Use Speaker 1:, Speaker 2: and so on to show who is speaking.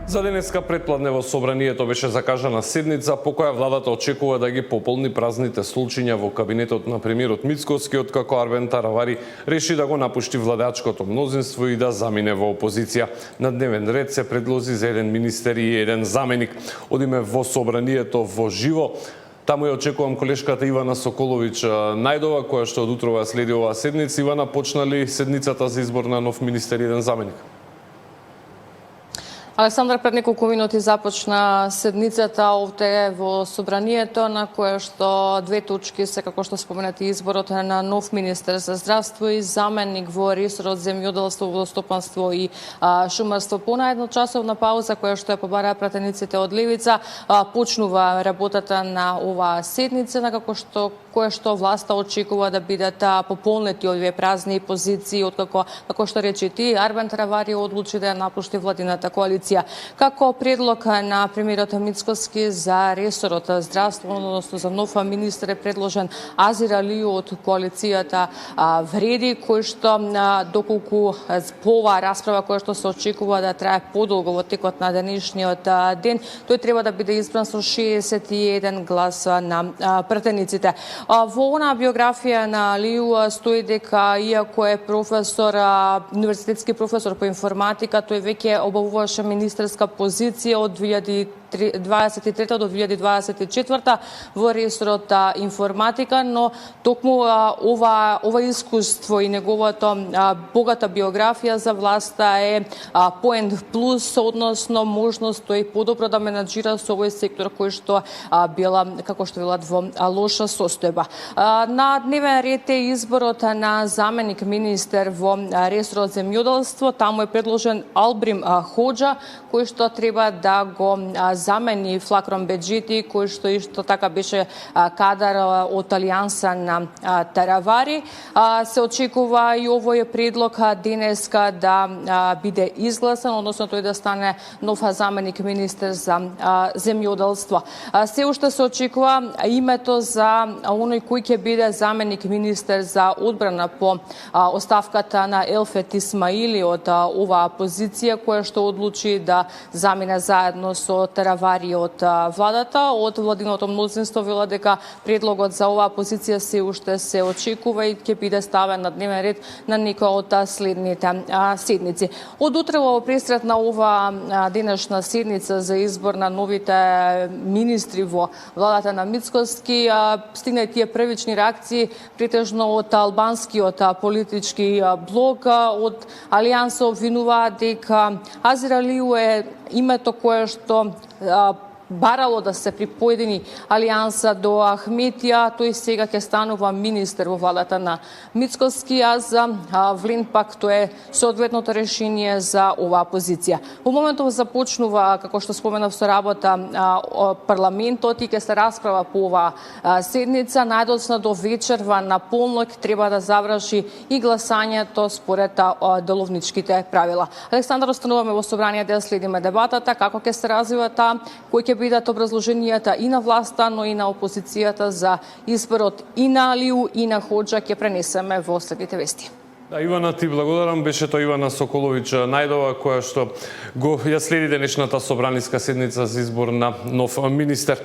Speaker 1: За денеска предпладне во собранието беше закажана седница по која владата очекува да ги пополни празните столчиња во кабинетот на премиерот Мицкоски, откако Арбен Таравари реши да го напушти владачкото мнозинство и да замине во опозиција. На дневен ред се предлози за еден министер и еден заменик. Одиме во собранието во живо. Таму ја очекувам колешката Ивана Соколович Најдова, која што од утрова следи оваа седница. Ивана, почна ли седницата за избор на нов министер и еден заменик?
Speaker 2: Александар, пред неколку минути започна седницата овде во собранието, на кое што две точки се, како што споменати, изборот на нов министер за здравство и заменик во ресорот земјоделство, водостопанство и шумарство. По едночасовна пауза, која што ја побараа пратениците од левица, почнува работата на оваа седница, на кое што власта очекува да бидат пополнети овие празни позиции, откако, како што рече ти, Арбен Таравари одлучи да ја напушти владината коалиција. Како предлог на премиерот Мицкоски за ресорот здравство, односно за нов министер, е предложен Азир Алију од коалицијата Вреди, кој што доколку по оваа расправа која што се очекува да трае подолго во текот на денешниот ден, тој треба да биде избран со 61 глас на пратениците. Во онаа биографија на Алију стои дека иако е професор, универзитетски професор по информатика, тој веќе обавуваше министерска позиција од 2023 до 2024 во ресорот информатика, но токму ова искуство и неговото богата биографија за власта е поен плюс, односно можност тој подобро да менаџира со овој сектор кој што била, како што велат, во лоша состојба. На дневен ред е изборот на заменик министер во ресорот земјоделство. Таму е предложен Албрим Хоџа, кој што треба да го замени Флакрон Беџити, кој што исто така беше кадар од Алијанса на Таравари. Се очекува и овој предлог денеска да биде изгласан, односно тој да стане нов заменик министер за земјоделство. Се уште се очекува името за оној кој ќе биде заменик министер за одбрана по оставката на Елфет Исмаили од оваа позиција, која што одлучи да замине заедно со Таравари од владата. Од владиното мнозинство вела дека предлогот за оваа позиција се уште се очекува и ќе биде ставен на дневен ред на некоја од следните седници. Од утре во пресред на оваа денешна седница за избор на новите министри во владата на Мицкоски стигна тие првични реакции претежно од албанскиот политички блок. Од Алијанса обвинуваат дека Азир Алију е името кое што барало да се припоедини Алијанса до Ахметија. Тој сега ќе станува министер во владата на Мицкоски, а за Влин пак тоа е соодветното решение за оваа позиција. Во моментов започнува, како што споменав, со работа парламентот и ќе се расправа по оваа седница. Најдоцна до вечерва на полнок треба да заврши и гласањето според деловничките правила. Александар, остануваме во собрание да следиме дебатата, како ќе се развива таа, кој ќе бидат образложенијата и на власта, но и на опозицијата за изборот и на Алију и на Хоџа ќе пренесеме во следните вести.
Speaker 1: Да, Ивана, ти благодарам. Беше тоа Ивана Соколович Најдова, која што ја следи денешната собраниска седница за избор на нов министер.